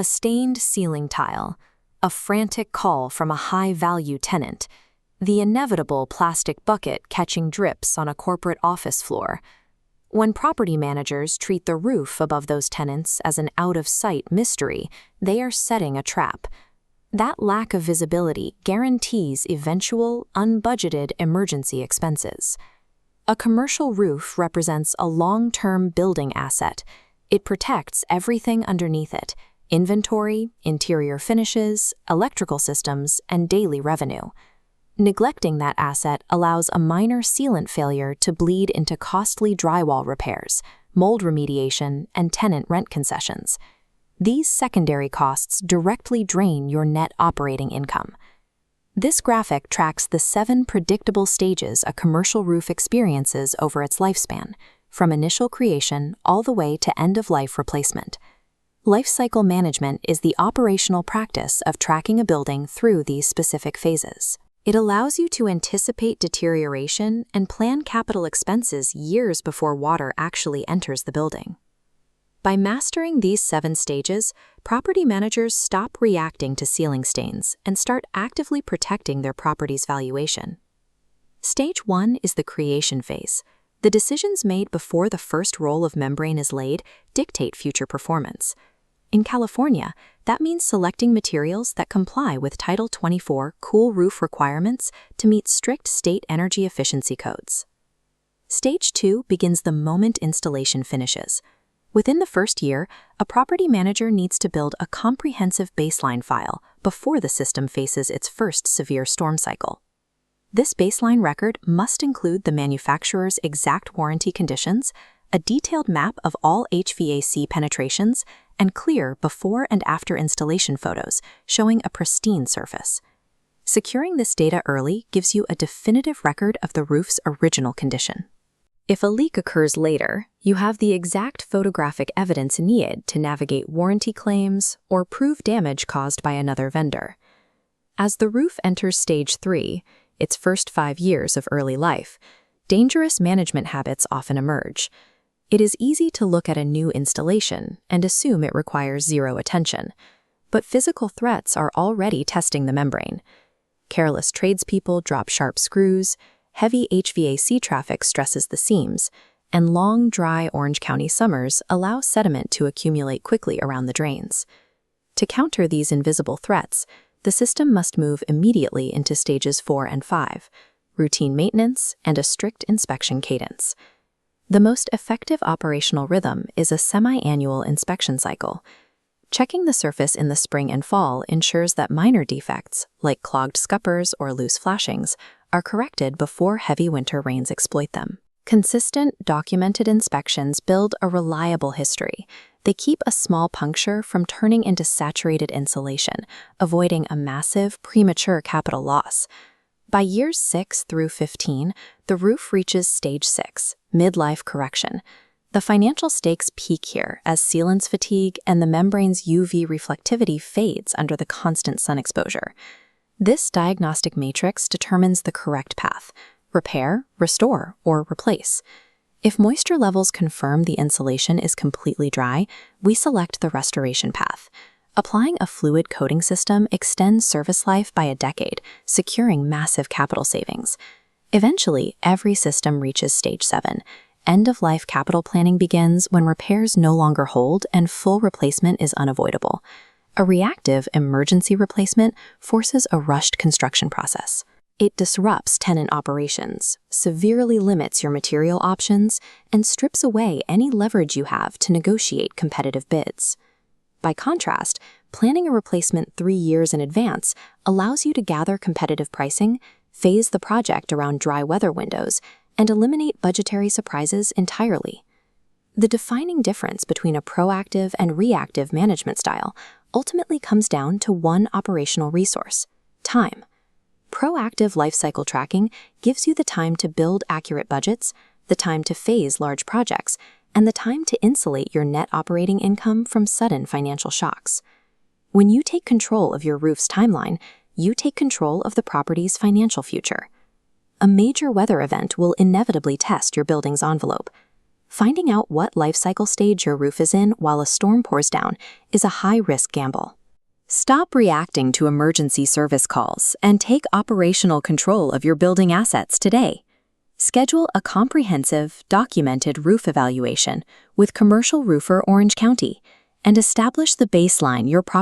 A stained ceiling tile, a frantic call from a high-value tenant, the inevitable plastic bucket catching drips on a corporate office floor. When property managers treat the roof above those tenants as an out-of-sight mystery, they are setting a trap. That lack of visibility guarantees eventual, unbudgeted emergency expenses. A commercial roof represents a long-term building asset. It protects everything underneath it: inventory, interior finishes, electrical systems, and daily revenue. Neglecting that asset allows a minor sealant failure to bleed into costly drywall repairs, mold remediation, and tenant rent concessions. These secondary costs directly drain your net operating income. This graphic tracks the 7 predictable stages a commercial roof experiences over its lifespan, from initial creation all the way to end-of-life replacement. Lifecycle management is the operational practice of tracking a building through these specific phases. It allows you to anticipate deterioration and plan capital expenses years before water actually enters the building. By mastering these 7 stages, property managers stop reacting to ceiling stains and start actively protecting their property's valuation. Stage 1 is the creation phase. The decisions made before the first roll of membrane is laid dictate future performance. In California, that means selecting materials that comply with Title 24 cool roof requirements to meet strict state energy efficiency codes. Stage 2 begins the moment installation finishes. Within the first year, a property manager needs to build a comprehensive baseline file before the system faces its first severe storm cycle. This baseline record must include the manufacturer's exact warranty conditions, a detailed map of all HVAC penetrations, and clear before and after installation photos showing a pristine surface. Securing this data early gives you a definitive record of the roof's original condition. If a leak occurs later, you have the exact photographic evidence needed to navigate warranty claims or prove damage caused by another vendor. As the roof enters Stage 3, its first 5 years of early life, dangerous management habits often emerge. It is easy to look at a new installation and assume it requires zero attention, but physical threats are already testing the membrane. Careless tradespeople drop sharp screws, heavy HVAC traffic stresses the seams, and long, dry Orange County summers allow sediment to accumulate quickly around the drains. To counter these invisible threats, the system must move immediately into Stages 4 and 5, routine maintenance and a strict inspection cadence. The most effective operational rhythm is a semi-annual inspection cycle. Checking the surface in the spring and fall ensures that minor defects, like clogged scuppers or loose flashings, are corrected before heavy winter rains exploit them. Consistent, documented inspections build a reliable history. They keep a small puncture from turning into saturated insulation, avoiding a massive, premature capital loss. By years 6 through 15, the roof reaches Stage 6, midlife correction. The financial stakes peak here as sealants fatigue and the membrane's UV reflectivity fades under the constant sun exposure. This diagnostic matrix determines the correct path: repair, restore, or replace. If moisture levels confirm the insulation is completely dry, we select the restoration path. Applying a fluid coating system extends service life by a decade, securing massive capital savings. Eventually, every system reaches Stage 7. End-of-life capital planning begins when repairs no longer hold and full replacement is unavoidable. A reactive emergency replacement forces a rushed construction process. It disrupts tenant operations, severely limits your material options, and strips away any leverage you have to negotiate competitive bids. By contrast, planning a replacement 3 years in advance allows you to gather competitive pricing, phase the project around dry weather windows, and eliminate budgetary surprises entirely. The defining difference between a proactive and reactive management style ultimately comes down to one operational resource: time. Proactive lifecycle tracking gives you the time to build accurate budgets, the time to phase large projects, and the time to insulate your net operating income from sudden financial shocks. When you take control of your roof's timeline, you take control of the property's financial future. A major weather event will inevitably test your building's envelope. Finding out what life cycle stage your roof is in while a storm pours down is a high-risk gamble. Stop reacting to emergency service calls and take operational control of your building assets today. Schedule a comprehensive, documented roof evaluation with commercial roofer Orange County and establish the baseline your property